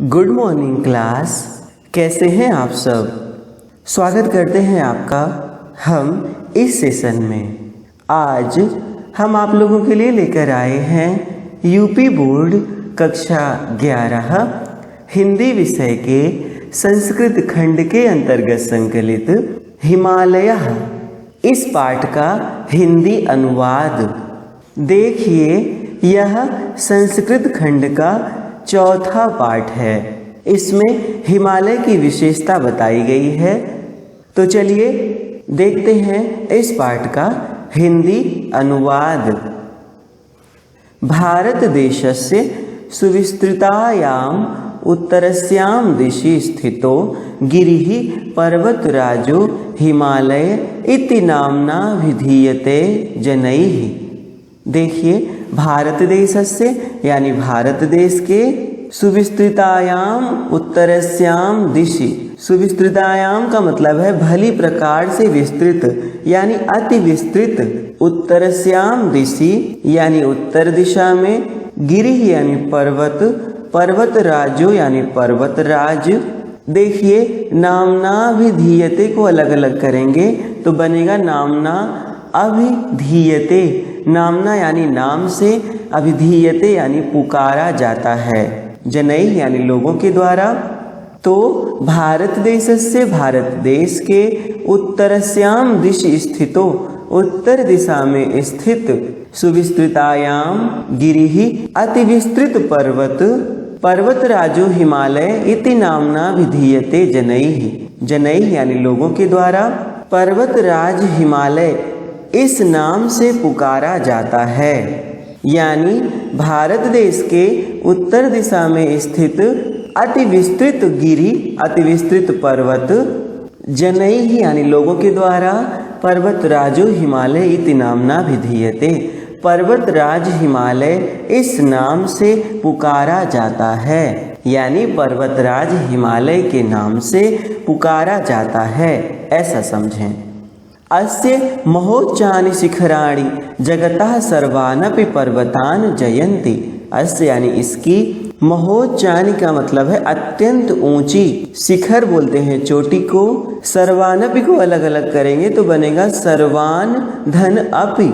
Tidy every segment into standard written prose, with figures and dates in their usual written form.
Good morning class, कैसे हैं आप सब। स्वागत करते हैं आपका हम इस सेशन में। आज हम आप लोगों के लिए लेकर आए हैं यूपी बोर्ड कक्षा 11 हिंदी विषय के संस्कृत खंड के अंतर्गत संकलित हिमालय इस पाठ का हिंदी अनुवाद। देखिए, यह संस्कृत खंड का चौथा पाठ है। इसमें हिमालय की विशेषता बताई गई है। तो चलिए देखते हैं इस पाठ का हिंदी अनुवाद। भारत देशस्य सुविस्तृतायाम उत्तरस्यां दिशि स्थितो गिरिः पर्वतराजो हिमालय इति नाम्ना विधीयते जनैः। देखिए, भारत देशस्य यानी भारत देश के सुविस्तृतायाम उत्तरस्याम दिशि। सुविस्तृतायाम का मतलब है भली प्रकार से विस्तृत यानी अति विस्तृत। उत्तरस्याम दिशि यानी उत्तर दिशा में। गिरिः यानी पर्वत, पर्वतराजो यानी पर्वतराज। देखिए, नामना विधीयते को अलग अलग करेंगे तो बनेगा नामना अभिधीयते। नामना यानी नाम से, अभिधीयते यानी पुकारा जाता है, जनई यानी लोगों के द्वारा। तो भारत देशस्य भारत देश के उत्तरस्याम दिशि स्थितो उत्तर दिशा में स्थित सुविस्तृतायाम गिरिः अति विस्तृत पर्वत पर्वतराजो हिमालय इति नामना विधीयते जनैः। जनैः यानी लोगों के द्वारा पर्वतराज हिमालय इस नाम से पुकारा जाता है। यानी भारत देश के उत्तर दिशा में स्थित अति विस्तृत गिरि, अति विस्तृत पर्वत, जनैः यानी लोगों के द्वारा पर्वतराजो हिमालय इति नामना विधीयते, पर्वतराज हिमालय इस नाम से पुकारा जाता है। यानी पर्वतराज हिमालय के नाम से पुकारा जाता है, ऐसा समझें। अस्य महोच्चानि शिखराणि जगतः सर्वानपि पर्वतान जयन्ति। अस्य यानी इसकी, महोच्चानि का मतलब है अत्यंत ऊंची। शिखर बोलते हैं चोटी को। सर्वानपि को अलग अलग करेंगे तो बनेगा सर्वान धन अपि।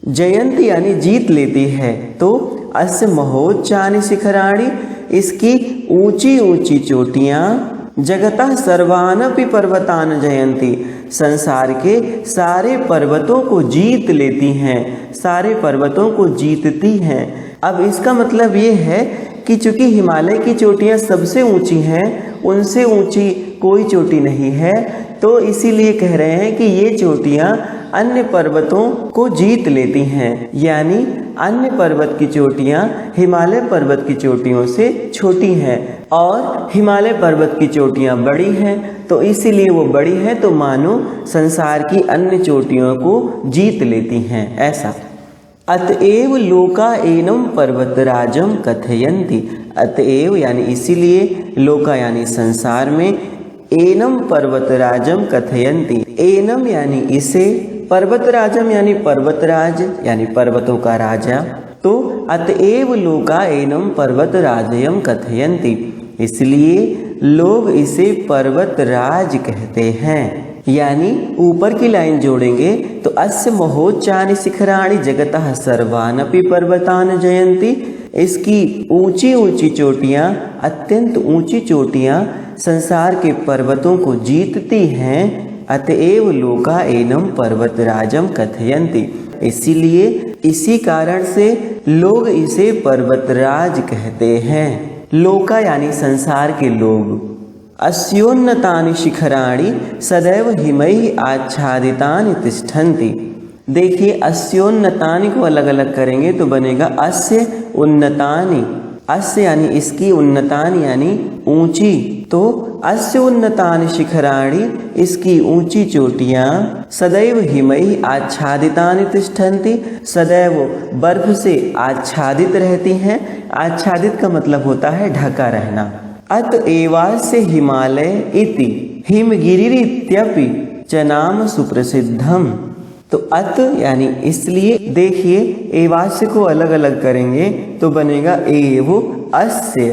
जयंती यानी जीत लेती है। तो अस्य महोच्चानि शिखराणि, इसकी ऊंची ऊंची चोटियां, जगतः सर्वानपि पर्वतान जयंती, संसार के सारे पर्वतों को जीत लेती हैं, सारे पर्वतों को जीतती हैं। अब इसका मतलब ये है कि चूंकि हिमालय की चोटियां सबसे ऊंची हैं, उनसे ऊंची कोई चोटी नहीं है, तो इसीलिए कह रहे हैं कि ये चोटियां अन्य पर्वतों को जीत लेती हैं। यानी अन्य पर्वत की चोटियां हिमालय पर्वत की चोटियों से छोटी हैं और हिमालय पर्वत की चोटियां बड़ी हैं, तो इसीलिए वो बड़ी हैं तो मानो संसार की अन्य चोटियों को जीत लेती हैं, ऐसा। अतएव लोका एनम पर्वतराजम कथयन्ति। अतएव यानी इसीलिए, लोका यानी संसार में, एनम पर्वतराजम कथयन्ति। एनम यानी इसे, पर्वतराजम यानी पर्वतराज यानी पर्वतों का राजा। तो अतएव लोका एनम पर्वतराजयम कथयन्ति, इसलिए लोग इसे पर्वतराज कहते हैं। यानी ऊपर की लाइन जोड़ेंगे तो अस्य महोच्चानि शिखराणि जगतः सर्वानपि पर्वतान जयन्ति। इसकी ऊंची ऊंची चोटियां, अत्यंत ऊंची चोटियां संसार के पर्वतों को जीतती हैं। अतएव लोका एनम पर्वतराजम कथयन्ति, इसीलिए इसी कारण से लोग इसे पर्वतराज कहते हैं। लोका यानी संसार के लोग। अस्योन्नतानि शिखराणि सदैव हिमैः आच्छादितानि तिष्ठन्ति। देखिए, अस्योन्नतानि को अलग अलग करेंगे तो बनेगा अस्य उन्नतानि। अस्य यानी इसकी, उन्नतानि यानी ऊंची। तो अस्य उन्नतानि शिखराणि, इसकी ऊंची चोटियां, सदैव हिमैः आच्छादितानि तिष्ठन्ति, सदैव बर्फ से आच्छादित रहती हैं। आच्छादित का मतलब होता है ढका रहना। अतएवास्य हिमालय इति हिमगिरिरित्यपि च नाम सुप्रसिद्धम। तो अत यानी इसलिए। देखिए, एवास्य को अलग अलग करेंगे तो बनेगा एव अस्य।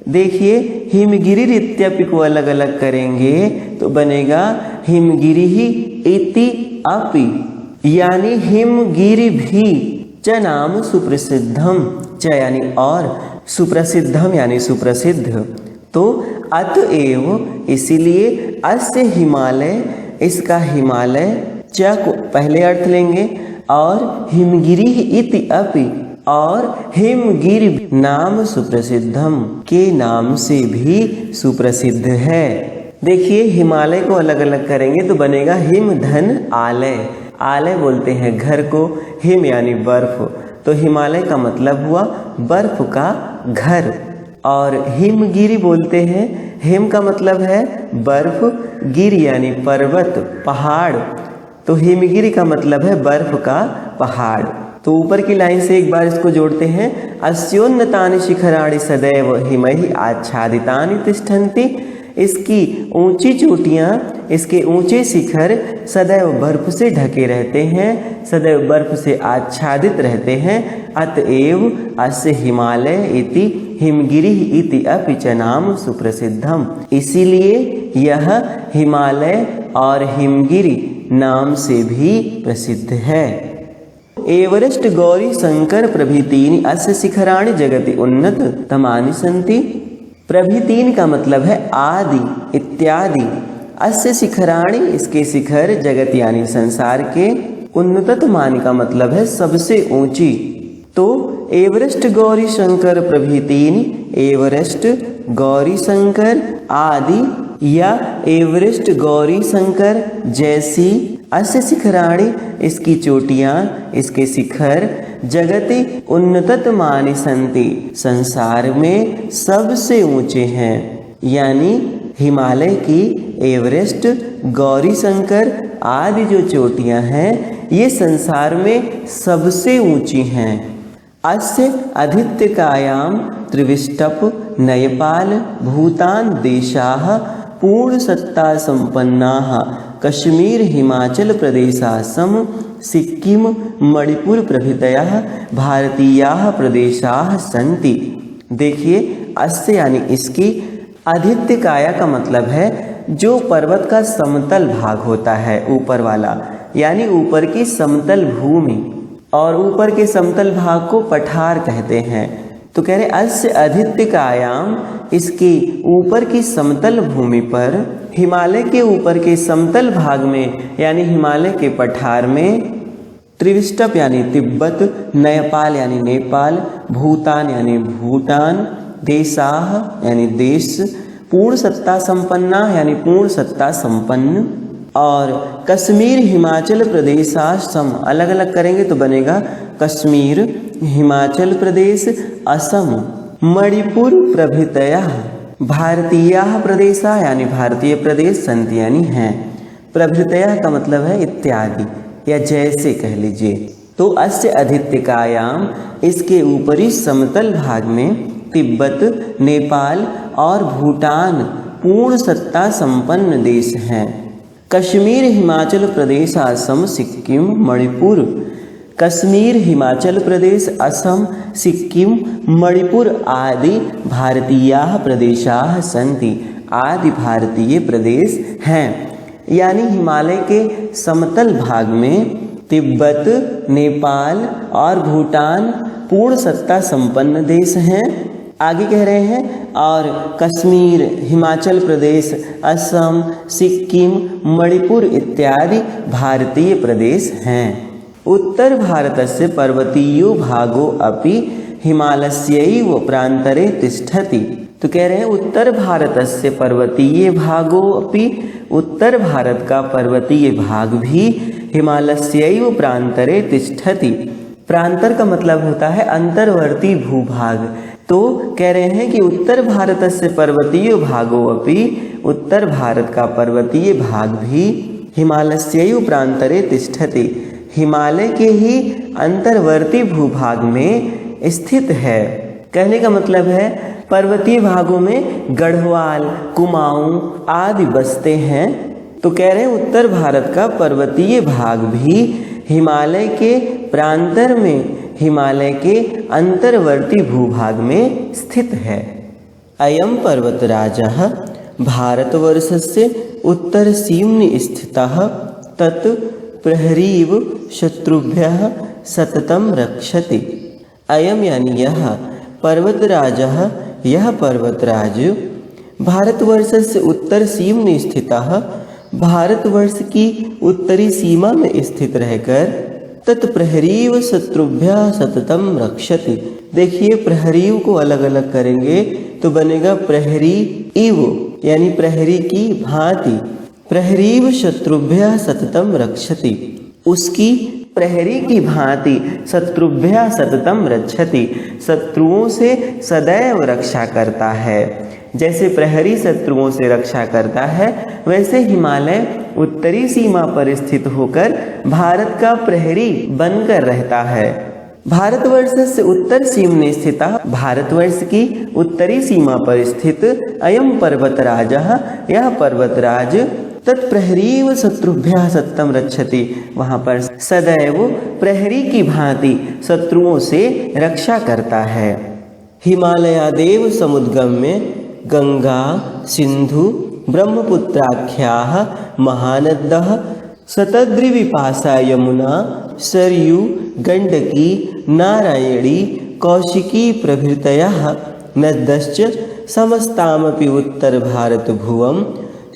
देखिए हिमगिरि इत्यपि को अलग अलग करेंगे तो बनेगा हिमगिरि इति अपि, यानी हिमगिरि भी च नाम सुप्रसिद्धम, च यानी और, सुप्रसिद्धम यानी सुप्रसिद्ध। तो अतएव इसीलिए अस्य हिमालय, इसका हिमालय, च को पहले अर्थ लेंगे, और हिमगिरि इति अपि, और हिमगिरि नाम सुप्रसिद्धम, के नाम से भी सुप्रसिद्ध है। देखिए हिमालय को अलग अलग करेंगे तो बनेगा हिम धन आलय, आलय बोलते हैं घर को, हिम यानी बर्फ, तो हिमालय का मतलब हुआ बर्फ का घर, और हिमगिरि बोलते हैं, हिम का मतलब है बर्फ, गिरि यानी पर्वत पहाड़, तो हिमगिरि का मतलब है बर्फ का पहाड़। तो ऊपर की लाइन से एक बार इसको जोड़ते हैं, अस्योन्नतानि शिखराणि सदैव हिमैः आच्छादितानि तिष्ठन्ति, इसकी ऊंची चोटियाँ, इसके ऊंचे शिखर सदैव बर्फ से ढके रहते हैं, सदैव बर्फ से आच्छादित रहते हैं। अतएव अस्य हिमालय इति हिमगिरि इति अपि च नाम सुप्रसिद्धम, इसीलिए यह हिमालय और हिमगिरि नाम से भी प्रसिद्ध है। एवरेस्ट गौरी शंकर प्रभृतीनि अस्य शिखराणि जगति उन्नत तमानि सन्ति। प्रभृतीन का मतलब है आदि इत्यादि, अस्य शिखराणि इसके शिखर, जगत यानी संसार के, उन्नततमानि का मतलब है सबसे ऊंची। तो एवरेस्ट गौरी शंकर प्रभृतीनि, एवरेस्ट गौरी शंकर आदि या एवरेस्ट गौरी शंकर जैसी, अस्य शिखराणि इसकी चोटियाँ, इसके शिखर, जगति उन्नततमानि सन्ति संसार में सबसे ऊंचे हैं, यानी हिमालय की एवरेस्ट, गौरी शंकर आदि जो चोटियाँ हैं ये संसार में सबसे ऊंची हैं। अस्य आदित्यकायां त्रिविष्टप नेपाल भूटान देशाः पूर्ण सत्ता संपन्नाः कश्मीर हिमाचल प्रदेशासम सिक्किम मणिपुर प्रभृतयः भारतीयाः प्रदेशाः सन्ति। देखिए अस्य यानी इसकी, आदित्य काया का मतलब है जो पर्वत का समतल भाग होता है ऊपर वाला, यानी ऊपर की समतल भूमि, और ऊपर के समतल भाग को पठार कहते हैं। तो कह रहे अस्य आदित्य कायाम, इसकी ऊपर की समतल भूमि पर, हिमालय के ऊपर के समतल भाग में यानी हिमालय के पठार में, त्रिविष्टप यानी तिब्बत, नेपाल यानी नेपाल, भूटान यानी भूटान, देशाह यानी देश, पूर्ण सत्ता संपन्ना यानी पूर्ण सत्ता संपन्न, और कश्मीर हिमाचल प्रदेशासम, अलग अलग करेंगे तो बनेगा कश्मीर हिमाचल प्रदेश असम मणिपुर प्रभृतयः भारतीयाः प्रदेशा यानी भारतीय प्रदेश सन्ति यानी हैं। प्रभृतयः का मतलब है इत्यादि या जैसे कह लीजिए। तो अस्य आदित्यकायाम, इसके ऊपरी समतल भाग में तिब्बत, नेपाल और भूटान पूर्ण सत्ता संपन्न देश हैं। कश्मीर हिमाचल प्रदेश असम सिक्किम मणिपुर, कश्मीर हिमाचल प्रदेश असम सिक्किम मणिपुर आदि भारतीयाः प्रदेशाः सन्ति, आदि भारतीय प्रदेश हैं। यानी हिमालय के समतल भाग में तिब्बत, नेपाल और भूटान पूर्ण सत्ता संपन्न देश हैं। आगे कह रहे हैं और कश्मीर हिमाचल प्रदेश असम सिक्किम मणिपुर इत्यादि भारतीय प्रदेश हैं। उत्तर भारतस्य पर्वतीयो भागो अपि हिमालयस्यैव प्रान्तरे तिष्ठति। तो कह रहे हैं उत्तर भारतस्य पर्वतीय भागो अपि, उत्तर भारत का पर्वतीय भाग भी हिमालयस्यैव प्रान्तरे तिष्ठति। प्रांतर का मतलब होता है अंतर्वर्ती भूभाग। तो कह रहे हैं कि उत्तर भारतस्य पर्वतीय भागो अपि, उत्तर भारत का पर्वतीय भाग भी हिमालयस्यैव प्रान्तरे तिष्ठति, हिमालय के ही अंतर्वर्ती भूभाग में स्थित है। कहने का मतलब है पर्वतीय भागों में गढ़वाल, कुमाऊं आदि बसते हैं। तो कह रहे हैं उत्तर भारत का पर्वतीय भाग भी हिमालय के प्रांतर में, हिमालय के अंतर्वर्ती भूभाग में स्थित है। अयं पर्वतराजः भारतवर्षस्य उत्तरसीम्नि स्थितः तत् प्रहरीव शत्रुभ्यः सततं रक्षति। अयं यानी यह पर्वतराजः, यह पर्वतराज भारतवर्षस्य उत्तरसीम्नि स्थितः, भारतवर्ष की उत्तरी सीमा में स्थित रहकर तत्प्रहरीव शत्रुभ्यः सततं रक्षति। देखिए प्रहरीव को अलग अलग करेंगे तो बनेगा प्रहरी इव, यानी प्रहरी की भांति। प्रहरीव शत्रुभ्यः सततं रक्षति, उसकी प्रहरी की भांति शत्रुभ्यः सततं रक्षति, शत्रुओं से सदैव रक्षा करता है। जैसे प्रहरी शत्रुओं से रक्षा करता है, वैसे हिमालय उत्तरी सीमा पर स्थित होकर भारत का प्रहरी बनकर रहता है। भारतवर्ष से उत्तर सीम्नि स्थितः, भारतवर्ष की उत्तरी सीमा पर स्थित अयं पर्वतराजः, यह पर्वतराज तत्प्रहरीव शत्रुभ्यः सततं रक्षति, वहाँ पर सदैव प्रहरी की भांति शत्रुओं से रक्षा करता है। हिमालयादेव समुद्गम्य गंगा सिंधु ब्रह्मपुत्राख्याः महानद्यः शतद्रिविपाशा यमुना सरयू गंडकी नारायणी कौशिकी प्रभृतयः नद्यश्च समस्तामपि उत्तरभारतभुवं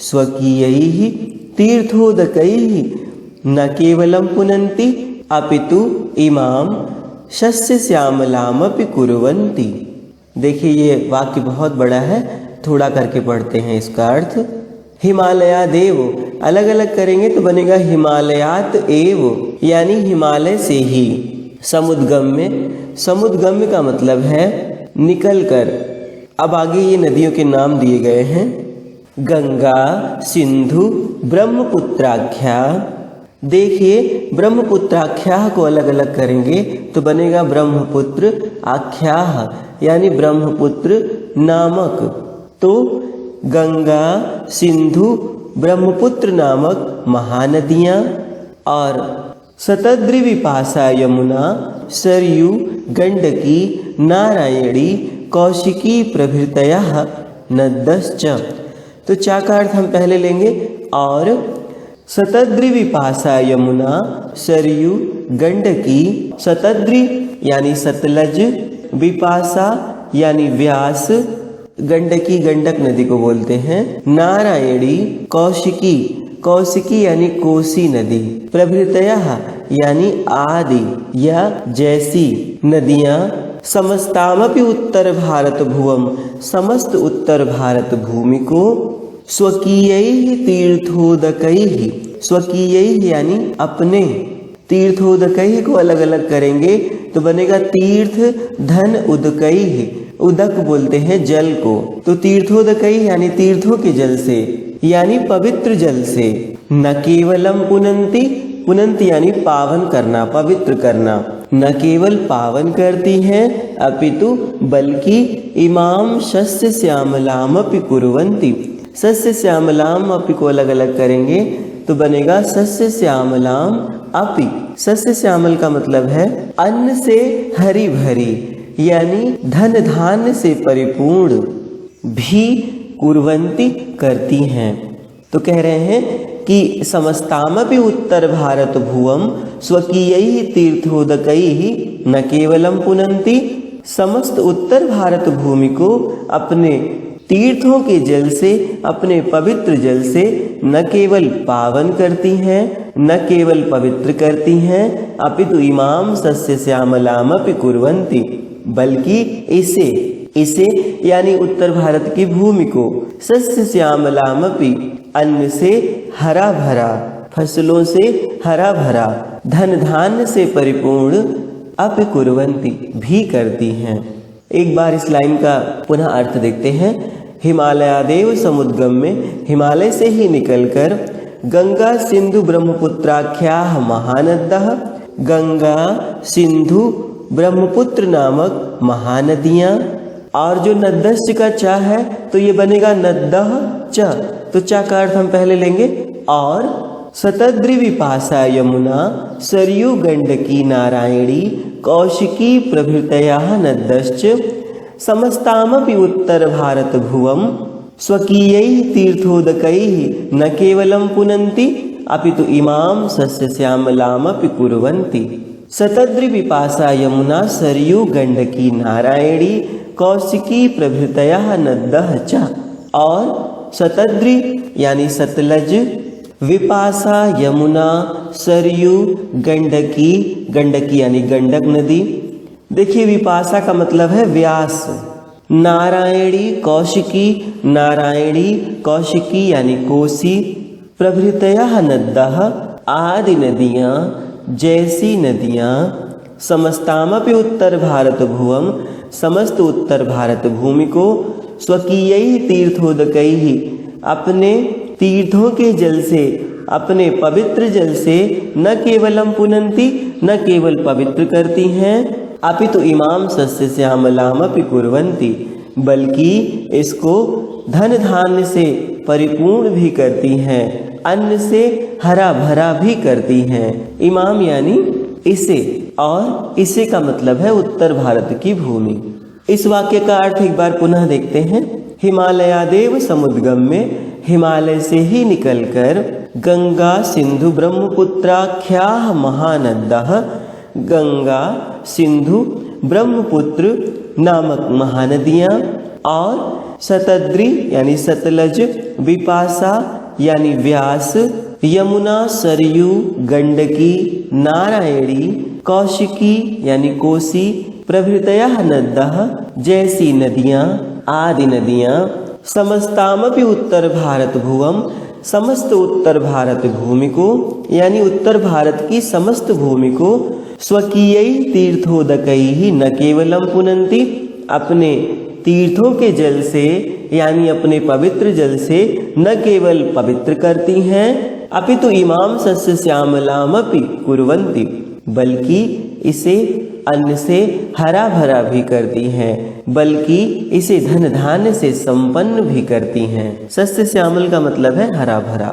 स्वकीयैः तीर्थोदकैः न केवलं पुनन्ति अपितु इमां शस्यश्यामलामपि कुर्वन्ति। देखिए ये वाक्य बहुत बड़ा है, थोड़ा करके पढ़ते हैं इसका अर्थ। हिमालयादेव अलग अलग करेंगे तो बनेगा हिमालयात एव, यानी हिमालय से ही। समुद्गम्य, समुद्गम्य का मतलब है निकल कर। अब आगे ये नदियों के नाम दिए गए हैं, गंगा सिंधु ब्रह्मपुत्राख्या। देखिए ब्रह्मपुत्राख्या को अलग अलग करेंगे तो बनेगा ब्रह्मपुत्र आख्या, यानी ब्रह्मपुत्र नामक। तो गंगा सिंधु ब्रह्मपुत्र नामक महानदियाँ और शतद्रिविपाशा यमुना सरयू गंडकी नारायणी कौशिकी प्रभृतयः नद्यश्च। तो चा का अर्थ हम पहले लेंगे, और शतद्रिविपाशा यमुना सरयू गंडकी, शतद्रि यानी सतलज, विपाशा यानी व्यास, गंडकी गंडक नदी को बोलते हैं, नारायणी कौशिकी, कौशिकी यानी कोसी नदी, प्रभृतयः यानी आदि या जैसी नदियाँ, समस्तामपि उत्तर भारत भुवम, समस्त उत्तर भारत भूमि को, स्वकीयैः तीर्थोदकैः, स्वकीयैः यानी अपने, तीर्थोदकैः को अलग अलग करेंगे तो बनेगा तीर्थ धन उदकैः, उदक बोलते हैं जल को, तो तीर्थोदकैः यानी तीर्थों के जल से, यानी पवित्र जल से। न केवलम पुनन्ति, पुनन्ति यानी पावन करना, पवित्र करना, न केवल पावन करती हैं अपितु बल्कि इमाम शस्य श्यामलामपि कुर्वन्ति, सस्य श्यामलाम अपि को अलग अलग करेंगे तो बनेगा सस्य श्यामलाम अपि। सस्य श्यामल का मतलब है अन्न से हरी भरी, यानी धन धान्य से परिपूर्ण, भी कुर्वन्ति करती हैं। तो कह रहे हैं कि समस्तामपि उत्तर भारत भुवम स्वकीयैः तीर्थोदकैः न केवलम पुनन्ति, समस्त उत्तर भारत भूमि को अपने तीर्थों के जल से, अपने पवित्र जल से न केवल पावन करती हैं, न केवल पवित्र करती हैं, अपितु इमाम सस्य श्यामलामपि कुर्वन्ति, बल्कि इसे यानी उत्तर भारत की भूमि को, सस्य श्यामलामपि अन्न से हरा भरा, फसलों से हरा भरा, धन धान्य से परिपूर्ण, अपि कुर्वन्ति भी करती हैं। एक बार इस लाइन का पुनः अर्थ देखते हैं। हिमालयादेव समुद्गम्य, हिमालय से ही निकलकर, गंगा सिंधु ब्रह्मपुत्राख्याः महानद्यः, गंगा सिंधु ब्रह्मपुत्र नामक महानदियाँ, और जो नद्यश्च का चा है तो ये बनेगा नद्यः च, तो चा का अर्थ हम पहले लेंगे, और शतद्रिविपाशा यमुना सरयू गंडकी नारायणी कौशिकी प्रभृतयः नद्यश्च, समस्तामपि उत्तर भारत भुवम स्वकीयैः तीर्थोदकैः न केवलं पुनन्ति अपितु इमां सस्यश्यामलामपि कुर्वन्ति। शतद्रि विपाशा यमुना सरयू गंडकी नारायणी कौशिकी प्रभृतयः नद्यः च। और शतद्रि यानी सतलज, विपाशा यमुना, सरयू, गंडकी, गंडकी यानी गंडक नदी। देखिए विपाशा का मतलब है व्यास। नारायणी कौशिकी, नारायणी कौशिकी यानी कोसी। प्रभृतयः नद्यः आदि नदियाँ, जैसी नदियाँ। समस्तामपि उत्तर भारत भुवम समस्त उत्तर भारत भूमि को स्वकीयैः तीर्थोदकैः अपने तीर्थों के जल से, अपने पवित्र जल से न केवलम पुनन्ति न केवल पवित्र करती हैं, अपितु इमाम सस्यश्यामलामपि कुर्वन्ति बल्कि इसको धन धान्य से परिपूर्ण भी करती हैं, अन्न से हरा भरा भी करती हैं। इमाम यानी इसे, और इसे का मतलब है उत्तर भारत की भूमि। इस वाक्य का अर्थ एक बार पुनः देखते हैं। हिमालयादेव समुद्गम में हिमालय से ही निकलकर गंगा सिंधु ब्रह्मपुत्राख्याः महानद्यः, गंगा सिंधु ब्रह्मपुत्र नामक महानदियाँ, और शतद्रि यानी सतलज, विपाशा यानी व्यास, यमुना सरयू गंडकी नारायणी कौशिकी यानी कोसी, प्रभृतयः नद्यः जैसी नदियाँ, आदि नदियाँ। समस्तामपि उत्तर भारत भुवम समस्त उत्तर भारत भूमि को यानी उत्तर भारत की समस्त भूमि को स्वकीयैः तीर्थोदकैः न केवलम पुनन्ति अपने तीर्थों के जल से यानी अपने पवित्र जल से न केवल पवित्र करती हैं, अपितु इमाम सस्यश्यामलामपि कुर्वन्ति बल्कि इसे अन्न से हरा भरा भी करती हैं, बल्कि इसे धन धान्य से संपन्न भी करती हैं। सस्य श्यामल का मतलब है हरा भरा।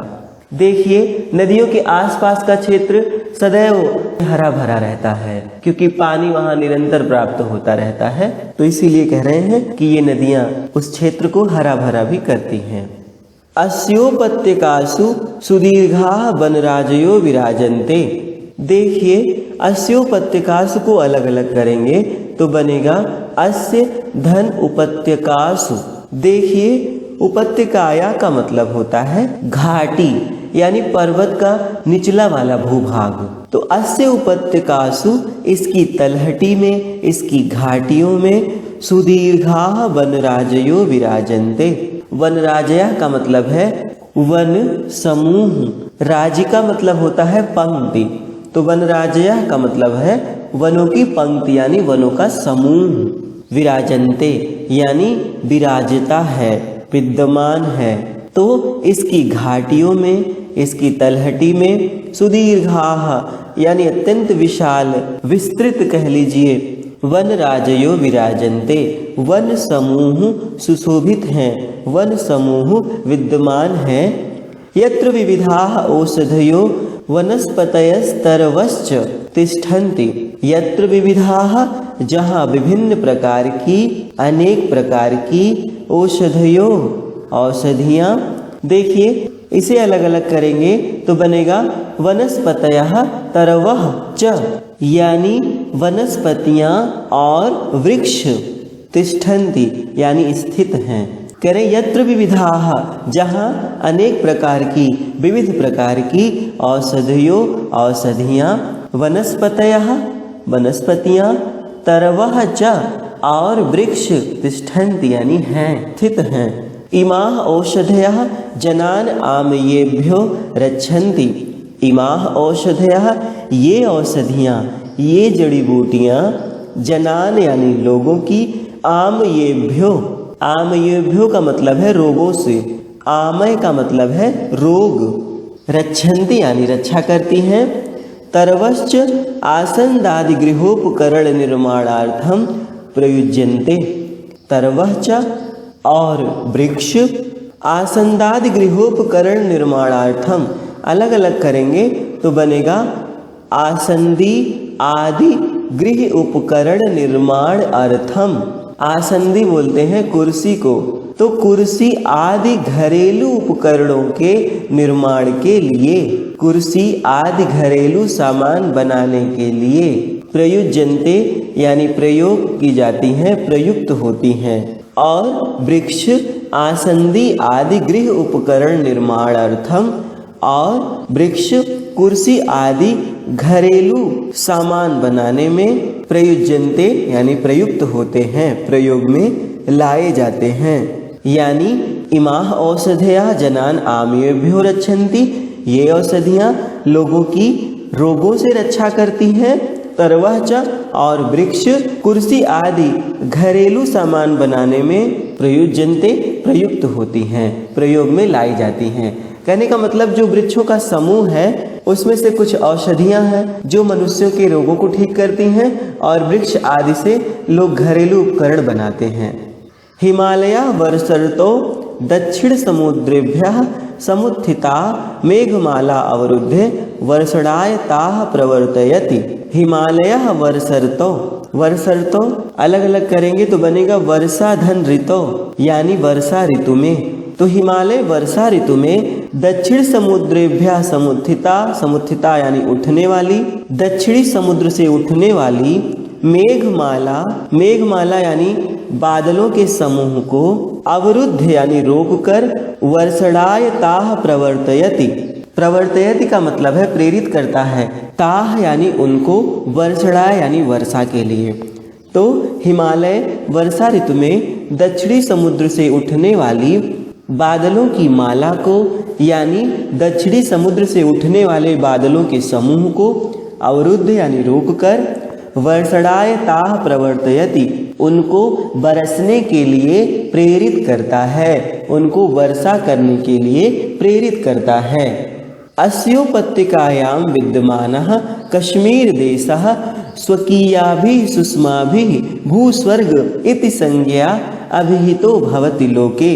देखिए नदियों के आसपास का क्षेत्र सदैव हरा भरा रहता है क्योंकि पानी वहाँ निरंतर प्राप्त होता रहता है, तो इसीलिए कह रहे हैं कि ये नदियाँ उस क्षेत्र को हरा भरा भी करती हैं। अस्योपत्यकासु सुदीर्घाः वनराजयो विराजन्ते। देखिए अस्योपत्यकासु को अलग अलग करेंगे तो बनेगा अस्य धन उपत्यकासु। देखिए उपत्यकाया का मतलब होता है घाटी यानी पर्वत का निचला वाला भूभाग। तो अस्य उपत्यकासु इसकी तलहटी में, इसकी घाटियों में, सुदीर्घाः वनराजयो विराजन्ते। वनराजया का मतलब है वन समूह, राज्य का मतलब होता है पंक्ति, तो वनराजया का मतलब है वनों की पंक्ति यानी वनों का समूह। विराजन्ते यानी विराजता है, विद्यमान है। तो इसकी घाटियों में, इसकी तलहटी में, सुदीर्घाः यानी अत्यंत विशाल, विस्तृत कह लीजिए, वन राजयो विराजन्ते वन समूह सुशोभित हैं, वन समूह विद्यमान हैं। यत्र विविधाः औषधयो वनस्पतयस्तरवश्च तिष्ठन्ति। यत्र विविधाः जहाँ विभिन्न प्रकार की, अनेक प्रकार की, औषधयो औषधियाँ। देखिए इसे अलग अलग करेंगे तो बनेगा वनस्पतयः तरवः च यानी वनस्पतियाँ और वृक्ष, तिष्ठन्ति यानी स्थित हैं। करें यत्र विविधाः जहाँ अनेक प्रकार की, विविध प्रकार की औषधियों औषधियाँ, वनस्पतयः वनस्पतियाँ, तरवः च और वृक्ष, तिष्ठन्ति यानी हैं, स्थित हैं। इमाः औषधयः जनान् आमयेभ्यो रक्षन्ति। इमाः औषधयः ये औषधियाँ, ये जड़ी बूटियाँ, जनान यानी लोगों की, आमयेभ्यो, आमयेभ्यो का मतलब है रोगों से, आमय का मतलब है रोग, रक्षन्ति यानी रक्षा करती हैं। तरवश्च आसन्दादि गृहोपकरण निर्माणार्थम प्रयुज्यन्ते। तरवः च और वृक्ष, आसन्दादि गृहोपकरण निर्माणार्थम अलग अलग करेंगे तो बनेगा आसंदी आदि गृह उपकरण निर्माण अर्थम। आसंदी बोलते हैं कुर्सी को। तो कुर्सी आदि घरेलू उपकरणों के निर्माण के लिए, कुर्सी आदि घरेलू सामान बनाने के लिए प्रयुज्यन्ते यानी प्रयोग की जाती हैं, प्रयुक्त होती हैं। और वृक्ष आसंदी आदि गृह उपकरण निर्माणार्थम, और वृक्ष कुर्सी आदि घरेलू सामान बनाने में प्रयुज्यन्ते यानी प्रयुक्त होते हैं, प्रयोग में लाए जाते हैं। यानी इमाः औषधयः जनान् आम्येभ्यो रक्षन्ति, ये औषधियाँ लोगों की रोगों से रक्षा करती हैं। तरवः च, और वृक्ष कुर्सी आदि घरेलू सामान बनाने में प्रयुज्यन्ते प्रयुक्त होती हैं, प्रयोग में लाई जाती हैं। कहने का मतलब जो वृक्षों का समूह है उसमें से कुछ औषधियां हैं जो मनुष्यों के रोगों को ठीक करती हैं, और वृक्ष आदि से लोग घरेलू उपकरण बनाते हैं। हिमालय वर्षर्तो दक्षिण समुद्रेभ्यः समुत्थिता मेघमाला अवरुद्धे वर्षणाय ताः प्रवर्तयति। हिमालय वर्षर्तो, वर्षर्तो अलग अलग करेंगे तो बनेगा वर्षा धन ऋतो, यानी वर्षा ऋतु में। तो हिमालय वर्षा ऋतु में दक्षिण समुद्रेभ्यः समुत्थिता, समुत्थिता यानी उठने वाली, दक्षिणी समुद्र से उठने वाली मेघमाला, मेघमाला यानी बादलों के समूह को अवरुद्ध यानी रोककर वर्षणाय ताः प्रवर्तयति। प्रवर्तयति का मतलब है प्रेरित करता है, ताः यानी उनको, वर्षणाय यानी वर्षा के लिए। तो हिमालय वर्षा ऋतु में दक्षिणी समुद्र से उठने वाली बादलों की माला को, यानी दक्षिणी समुद्र से उठने वाले बादलों के समूह को अवरुद्ध यानी रोककर वर्षणाय ताः प्रवर्तयति, उनको बरसने के लिए प्रेरित करता है, उनको वर्षा करने के लिए प्रेरित करता है। अस्योपत्यकायां विद्यमानः कश्मीर देशः स्वकीयाभिः सुषमाभिः भूस्वर्ग इति संज्ञा अभिहितो भवति लोके।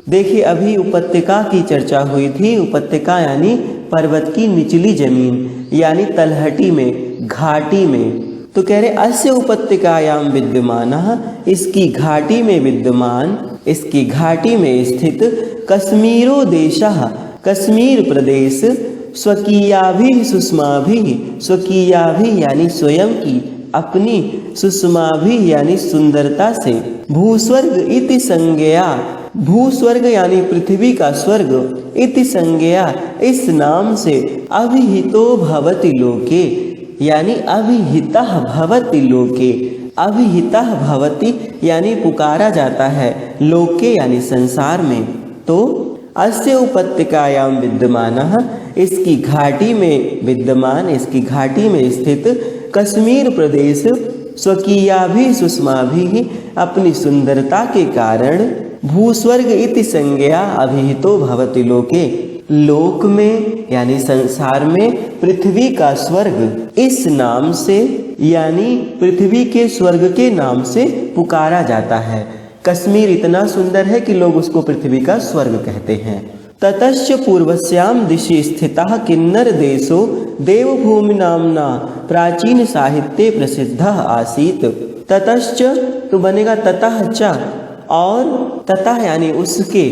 देखिए, अभी उपत्यका की चर्चा हुई थी। उपत्यका यानी पर्वत की निचली जमीन, यानी तलहटी में, घाटी में। तो कह रहे अस्य उपत्यकायां विद्यमानः, इसकी घाटी में विद्यमान, इसकी घाटी में स्थित कश्मीरो देशः, कश्मीर प्रदेश, स्वकीयाभिः सुषमाभिः, स्वकीयाभिः यानी स्वयं की, अपनी, सुषमाभिः यानी सुंदरता से, भूस्वर्ग इति संज्ञया, भूस्वर्ग यानी पृथ्वी का स्वर्ग, इति संज्ञया इस नाम से, अभिहितो भवति लोके यानी अभिहितः भवति लोके, अभिहितः भवति यानी पुकारा जाता है, लोके यानी संसार में। तो अस्य उपत्यकायां विद्यमानः, इसकी घाटी में विद्यमान, इसकी घाटी में स्थित कश्मीर प्रदेश स्वकीयाभिः सुषमाभिः अपनी सुंदरता के कारण भूस्वर्ग इति संज्ञा अभिहितो भवति लोके, लोक में यानी संसार में पृथ्वी का स्वर्ग इस नाम से, यानी पृथ्वी के स्वर्ग के नाम से पुकारा जाता है। कश्मीर इतना सुंदर है कि लोग उसको पृथ्वी का स्वर्ग कहते हैं। ततश्च पूर्वस्याम दिशि स्थितः किन्नर देशो देवभूमि नाम्ना प्राचीन साहित्ये प्रसिद्धः आसीत्। ततश्च तो बनेगा ततः च, और ततः यानी उसके,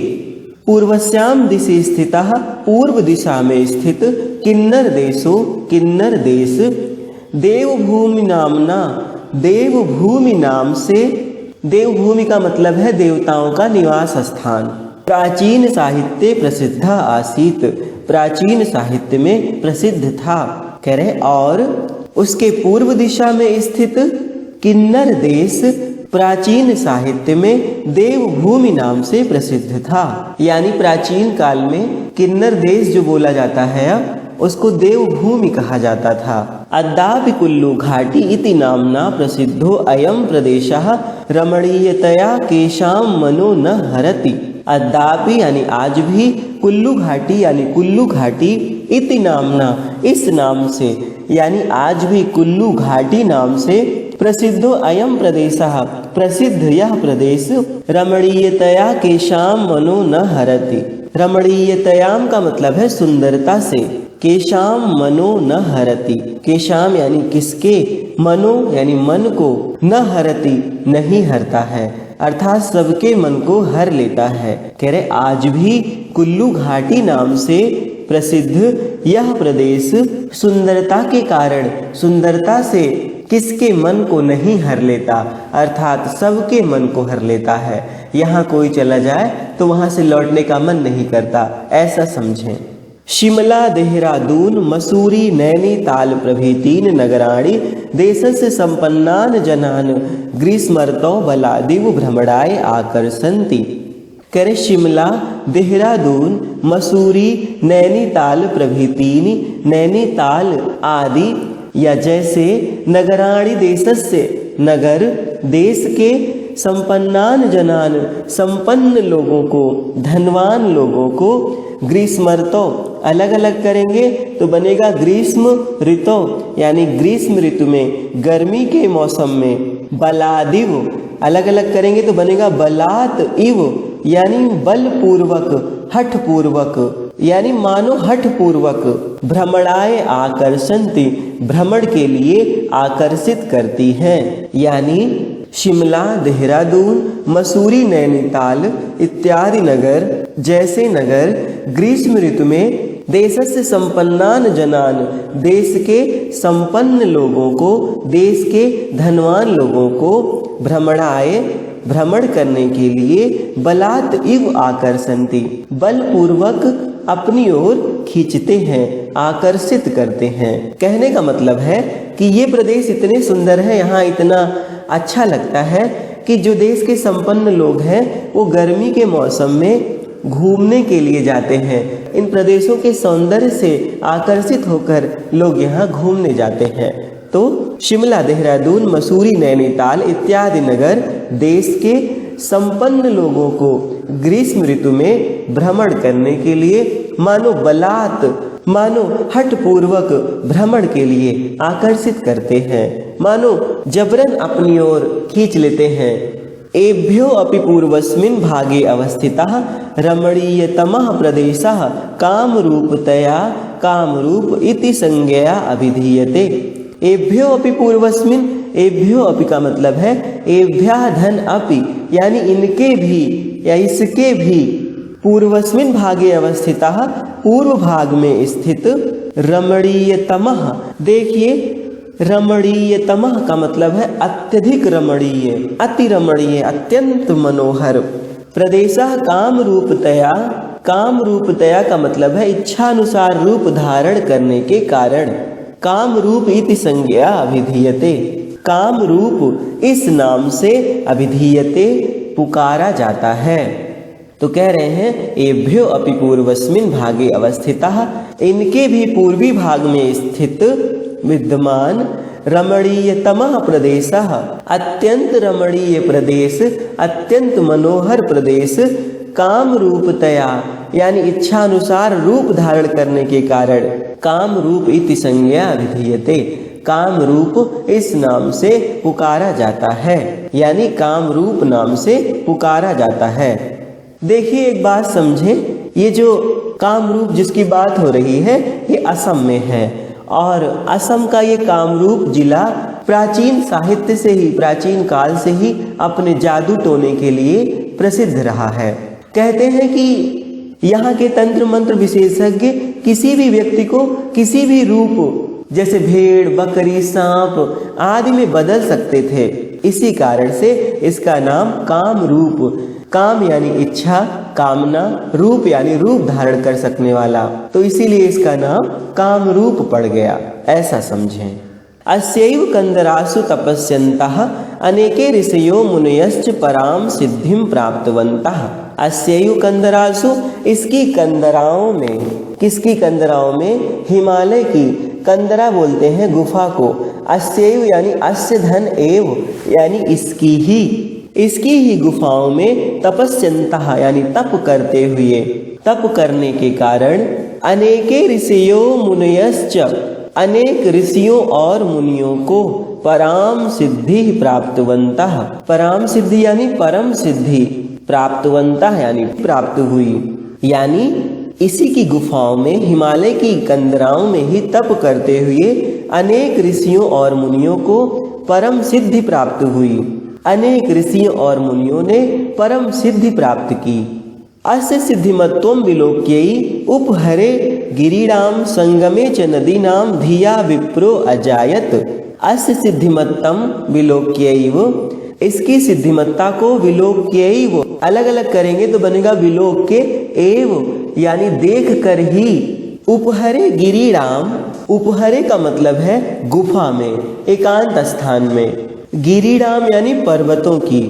पूर्वस्याम दिशि स्थितः पूर्व दिशा में स्थित, किन्नर देशो किन्नर देश, देवभूमि नामना देवभूमि नाम से, देवभूमि का मतलब है देवताओं का निवास स्थान, प्राचीन साहित्य प्रसिद्ध आसीत, प्राचीन साहित्य में प्रसिद्ध था। कह रहे और उसके पूर्व दिशा में स्थित किन्नर देश प्राचीन साहित्य में देवभूमि नाम से प्रसिद्ध था। यानी प्राचीन काल में किन्नर देश जो बोला जाता है उसको देवभूमि कहा जाता था। अद्यापि कुल्लू घाटी इति नामना प्रसिद्धो अयम प्रदेशः रमणीयतया केशां मनो न हरति। अद्यापि यानी आज भी, कुल्लू घाटी यानी कुल्लू घाटी, इति नामना इस नाम से, यानी आज भी कुल्लू घाटी नाम से, प्रसिद्धो अयम प्रदेशः प्रसिद्ध यह प्रदेश, रमणीयतया केशां मनो न हरति। रमणीयतयाम का मतलब है सुंदरता से, केशाम मनो न हरति, केशाम यानी किसके, मनो यानी मन को, न हरति नहीं हरता है, अर्थात सबके मन को हर लेता है। कह रहे आज भी कुल्लू घाटी नाम से प्रसिद्ध यह प्रदेश सुंदरता के कारण, सुंदरता से किसके मन को नहीं हर लेता, अर्थात सबके मन को हर लेता है। यहाँ कोई चला जाए तो वहाँ से लौटने का मन नहीं करता, ऐसा समझें। शिमला देहरादून मसूरी नैनीताल प्रभृतीन नगराणि देशस्य संपन्नान जनान ग्रीष्मर्तौ बलादिव भ्रमणाय आकर्षन्ति। करे शिमला देहरादून मसूरी नैनीताल प्रभृतीनि, नैनीताल आदि या जैसे नगराणि देशस्य नगर, देश के संपन्नान जनान संपन्न लोगों को, धनवान लोगों को, ग्रीष्मर्तो अलग अलग करेंगे तो बनेगा ग्रीष्म ऋतु यानी ग्रीष्म ऋतु में, गर्मी के मौसम में, बलादिव अलग अलग करेंगे तो बनेगा बलात इव यानी बलपूर्वक, हठ पूर्वक यानी मानो हठ पूर्वक, भ्रमणाय आकर्षन्ति भ्रमण के लिए आकर्षित करती हैं। यानी शिमला देहरादून मसूरी नैनीताल इत्यादि नगर, जैसे नगर ग्रीष्म ऋतु में देशस्य संपन्नान जनान, देश के संपन्न लोगों को, देश के धनवान लोगों को, भ्रमणाय भ्रमण करने के लिए, बलात् इव आकर्षन्ति बलपूर्वक अपनी ओर खींचते हैं, आकर्षित करते हैं। कहने का मतलब है कि ये प्रदेश इतने सुंदर है, यहाँ इतना अच्छा लगता है कि जो देश के संपन्न लोग हैं वो गर्मी के मौसम में घूमने के लिए जाते हैं। इन प्रदेशों के सौंदर्य से आकर्षित होकर लोग यहाँ घूमने जाते हैं। तो शिमला देहरादून मसूरी नैनीताल इत्यादि नगर देश के संपन्न लोगों को ग्रीष्म ऋतु में भ्रमण करने के लिए मानो बलात्, मानो हठ पूर्वक भ्रमण के लिए आकर्षित करते हैं, मानो जबरन अपनी ओर खींच लेते हैं। एभ्यो अपि पूर्वस्मिन् भागे अवस्थितः रमणीयतमः प्रदेशः कामरूपतया कामरूप इति संज्ञया अभिधीयते। एभ्यो अपि पूर्वस्मिन्, एभ्यो अपि का मतलब है एभ्यः धन अपि यानी इनके भी या इसके भी, पूर्वस्मिन् भागे अवस्थितः पूर्व भाग में स्थित, रमणीयतमः देखिए रमणीयतमः का मतलब है अत्यधिक रमणीय, अति रमणीय, अत्यंत मनोहर, प्रदेशः काम रूपतया, काम रूपतया का मतलब है इच्छानुसार रूप धारण करने के कारण, काम रूप इति संज्ञा अभिधीयते, काम रूप इस नाम से अभिधीयते पुकारा जाता है। तो कह रहे हैं एभ्यो अपि पूर्वस्मिन् भागे अवस्थितः, इनके भी पूर्वी भाग में स्थित विद्यमान, रमणीयतमः प्रदेशः अत्यंत रमणीय प्रदेश, अत्यंत मनोहर प्रदेश, काम रूपतया यानी इच्छानुसार रूप धारण करने के कारण, काम रूप इति संज्ञा अभिधीयते काम रूप इस नाम से पुकारा जाता है, यानी काम रूप नाम से पुकारा जाता है। देखिए एक बात समझें, ये जो कामरूप जिसकी बात हो रही है ये असम में है और असम का ये कामरूप जिला प्राचीन साहित्य से ही, प्राचीन काल से ही अपने जादू टोने के लिए प्रसिद्ध रहा है। कहते हैं कि यहाँ के तंत्र मंत्र विशेषज्ञ किसी भी व्यक्ति को किसी भी रूप जैसे भेड़, बकरी, सांप आदि में बदल सकते थे। इसी कारण से इसका नाम काम रूप, काम यानी इच्छा, कामना, रूप यानी रूप धारण कर सकने वाला, तो इसीलिए इसका नाम काम रूप पड़ गया, ऐसा समझें। अस्यैव कंदरासु तपस्यन्तः अनेके ऋषयो मुनयश्च पराम सिद्धिं प्राप्तवन्तः। अस्यैव कंदरासु इसकी कंदराओं में, किसकी कंदराओं में? हिमालय की। कंदरा बोलते हैं गुफा को। अस्यैव यानी अस्य धन एव यानी इसकी ही गुफाओं में तपस्यन्तः यानी तप करते हुए, तप करने के कारण, अनेके ऋषियो मुनयश्च अनेक ऋषियों और मुनियों को पराम सिद्धि प्राप्तवन्तः, पराम सिद्धि यानी परम सिद्धि, प्राप्तवन्तः यानी प्राप्त हुई, यानी इसी की गुफाओं में, हिमालय की कंदराओं में ही तप करते हुए अनेक ऋषियों और मुनियों को परम सिद्धि प्राप्त हुई। अनेक ऋषियों और मुनियों ने परम सिद्धि प्राप्त की। अस्य सिद्धिमत्वं विलोक्यै उपहरे गिरीणाम संगमे च नदीनाम धिया विप्रो अजायत। अस्य सिद्धिमत्तम विलोक्यैव, इसकी सिद्धिमत्ता को विलोक्यैव अलग अलग करेंगे तो बनेगा विलोक्य एव, यानी देख कर ही। उपहरे गिरीणाम, उपहरे का मतलब है गुफा में, एकांत स्थान में। गिरीणाम यानी पर्वतों की,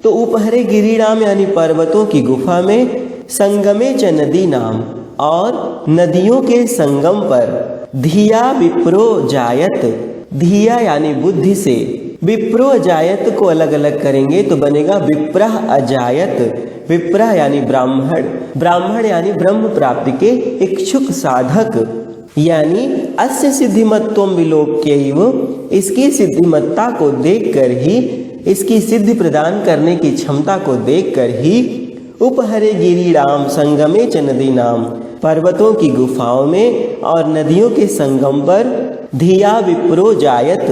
तो उपहरे गिरीणाम यानी पर्वतों की गुफा में। संगमे च नदी नाम, और नदियों के संगम पर। धिया विप्रो जायत, धिया यानी बुद्धि से। विप्रो अजायत को अलग अलग करेंगे तो बनेगा विप्रह अजायत। विप्रह यानी ब्राह्मण, ब्राह्मण यानी ब्रह्म प्राप्ति के इच्छुक साधक। यानी अस्य सिद्धिमत्वं विलोक्यैव, इसकी सिद्धिमत्ता को देखकर ही, इसकी सिद्धि प्रदान करने की क्षमता को देखकर ही, उपहरे गिरीणाम संगमे च नदीनाम, पर्वतों की गुफाओं में और नदियों के संगम पर। धिया विप्रो जायत,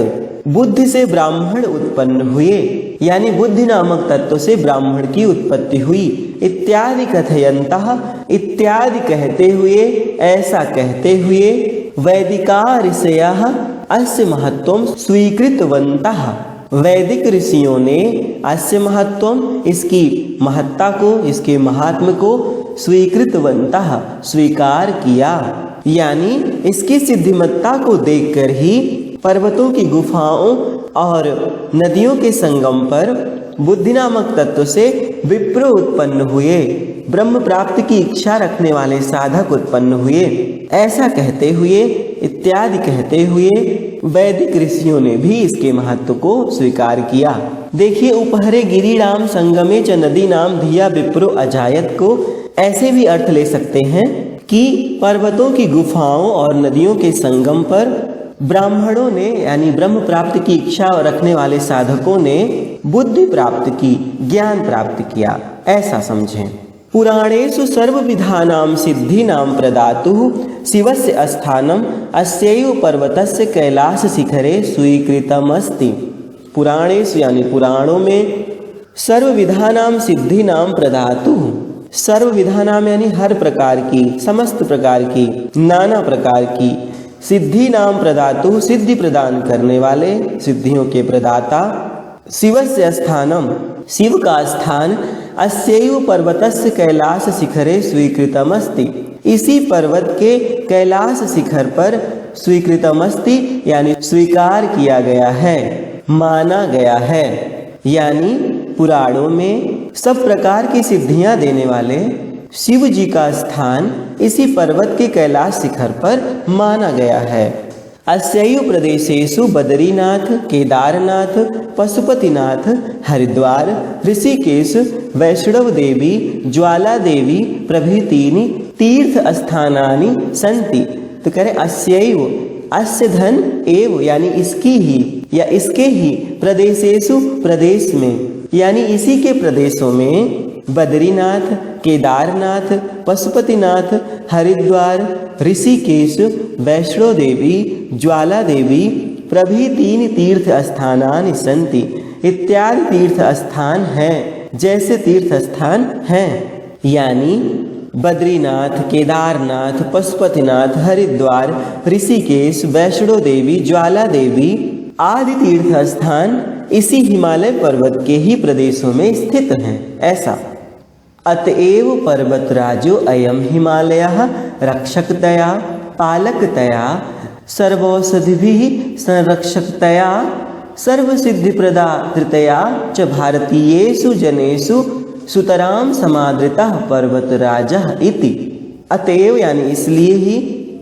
बुद्धि से ब्राह्मण उत्पन्न हुए, यानी बुद्धि नामक तत्व से ब्राह्मण की उत्पत्ति हुई। इत्यादि कथयन्तः, इत्यादि कहते हुए, ऐसा कहते हुए। वैदिका ऋषयः अस्य महत्वं स्वीकृतवन्तः, वैदिक ऋषियों ने अस्य महत्वम, इसकी महत्ता को, इसके महात्म्य को स्वीकृतवन्तः स्वीकार किया। यानी इसकी सिद्धिमत्ता को देखकर ही पर्वतों की गुफाओं और नदियों के संगम पर बुद्धि नामक तत्व से विप्र उत्पन्न हुए, ब्रह्म प्राप्ति की इच्छा रखने वाले साधक उत्पन्न हुए। ऐसा कहते हुए, इत्यादि कहते हुए वैदिक ऋषियों ने भी इसके महत्व को स्वीकार किया। देखिए, उपहरे गिरीणाम संगमे च नदी नाम धिया विप्रो अजायत को ऐसे भी अर्थ ले सकते हैं कि पर्वतों की गुफाओं और नदियों के संगम पर ब्राह्मणों ने, यानी ब्रह्म प्राप्ति की इच्छा रखने वाले साधकों ने बुद्धि प्राप्त की, ज्ञान प्राप्त किया, ऐसा समझें। पुराणेषु सर्वविधानां सिद्धीनां प्रदातुः शिवस्य स्थानम् अस्यैव पर्वतस्य कैलाश शिखरे स्वीकृतमस्ति। पुराणेषु यानी पुराणों में, सर्वविधानां सिद्धीनां प्रदातुः, सर्वविधानां यानी हर प्रकार की, समस्त प्रकार की, नाना प्रकार की। सिद्धि नाम प्रदातु, सिद्धि प्रदान करने वाले, सिद्धियों के प्रदाता। शिवस्य स्थानम, शिव का स्थान। अस्यैव पर्वतस्य कैलाश शिखरे स्वीकृतमस्ति, इसी पर्वत के कैलाश शिखर पर स्वीकृतमस्ति यानी स्वीकार किया गया है, माना गया है। यानी पुराणों में सब प्रकार की सिद्धियां देने वाले शिव जी का स्थान इसी पर्वत के कैलाश शिखर पर माना गया है। अस्यैव प्रदेशेषु बद्रीनाथ, केदारनाथ, पशुपतिनाथ, हरिद्वार, ऋषिकेश, वैष्णव देवी, ज्वाला देवी प्रभृतीनि तीर्थ स्थानानि सन्ति। तो कह रहे अस्यैव, अस्य धन एव यानी इसकी ही या इसके ही, प्रदेशेषु प्रदेश में यानी इसी के प्रदेशों में, बद्रीनाथ, केदारनाथ, पशुपतिनाथ, हरिद्वार, ऋषिकेश, वैष्णो देवी, ज्वाला देवी प्रभृतीनि तीर्थ स्थानानि सन्ति, इत्यादि तीर्थ स्थान हैं, जैसे तीर्थ स्थान हैं। यानी बद्रीनाथ, केदारनाथ, पशुपतिनाथ, हरिद्वार, ऋषिकेश, वैष्णो देवी, ज्वाला देवी आदि तीर्थ स्थान इसी हिमालय पर्वत के ही प्रदेशों में स्थित हैं, ऐसा। अतएव पर्वतराजो अयम हिमालयः रक्षकतया पालकतया सर्वौषधिभिः संरक्षकतया सर्वसिद्धिप्रदातृतया च भारतीयेषु जनेषु सुतरां समादृतः पर्वतराजः इति। अतएव यानी इसलिए ही,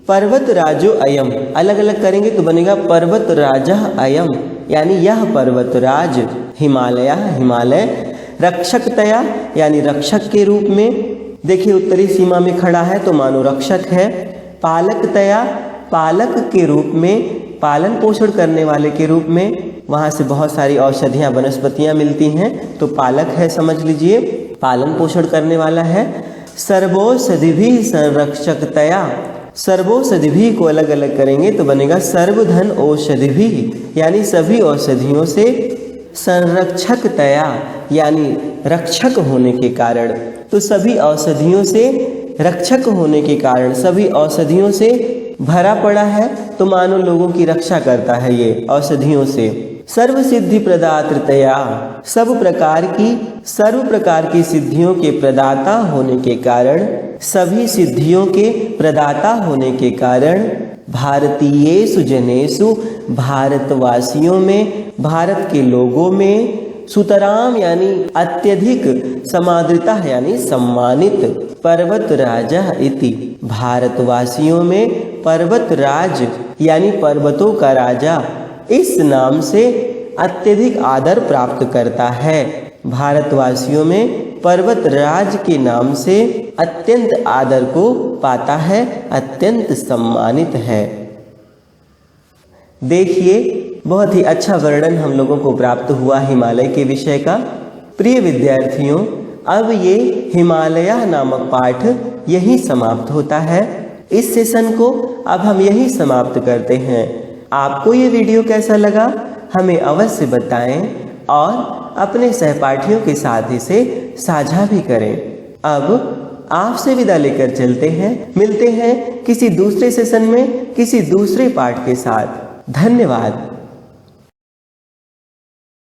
पर्वतराजो अयम अलग अलग करेंगे तो बनेगा पर्वतराजः अयम, यानी यह पर्वतराज हिमालय, हिमालय रक्षकतया यानी रक्षक के रूप में। देखिए, उत्तरी सीमा में खड़ा है तो मानो रक्षक है। पालकतया, पालक के रूप में, पालन पोषण करने वाले के रूप में, वहाँ से बहुत सारी औषधियाँ वनस्पतियाँ मिलती हैं तो पालक है, समझ लीजिए, पालन पोषण करने वाला है। सर्वौषधिभिः संरक्षकतया। सर्वौषधिभिः को अलग अलग करेंगे तो बनेगा सर्वधन औषधिभिः, यानी सभी औषधियों से संरक्षकतया यानी रक्षक होने के कारण। तो सभी औषधियों से रक्षक होने के कारण, सभी औषधियों से भरा पड़ा है, तो मानो लोगों की रक्षा करता है ये औषधियों से। सर्व सिद्धि प्रदातृतया, सब प्रकार की सिद्धियों के प्रदाता होने के कारण, सभी सिद्धियों के प्रदाता होने के कारण, भारतीयेषु जनेषु भारतवासियों में, भारत के लोगों में, सुतराम यानी अत्यधिक, समादृता यानी सम्मानित, पर्वत राजा इति, भारतवासियों में पर्वतराज यानी पर्वतों का राजा इस नाम से अत्यधिक आदर प्राप्त करता है। भारतवासियों में पर्वतराज के नाम से अत्यंत आदर को पाता है, अत्यंत सम्मानित है। देखिए, बहुत ही अच्छा वर्णन हम लोगों को प्राप्त हुआ हिमालय के विषय का। प्रिय विद्यार्थियों, अब ये हिमालय नामक पाठ यहीं समाप्त होता है। इस सेशन को अब हम यहीं समाप्त करते हैं। आपको ये वीडियो कैसा लगा हमें अवश्य बताएं और अपने सहपाठियों के साथ इसे साझा भी करें। अब आपसे विदा लेकर चलते हैं, मिलते हैं किसी दूसरे सेशन में किसी दूसरे पाठ के साथ। धन्यवाद।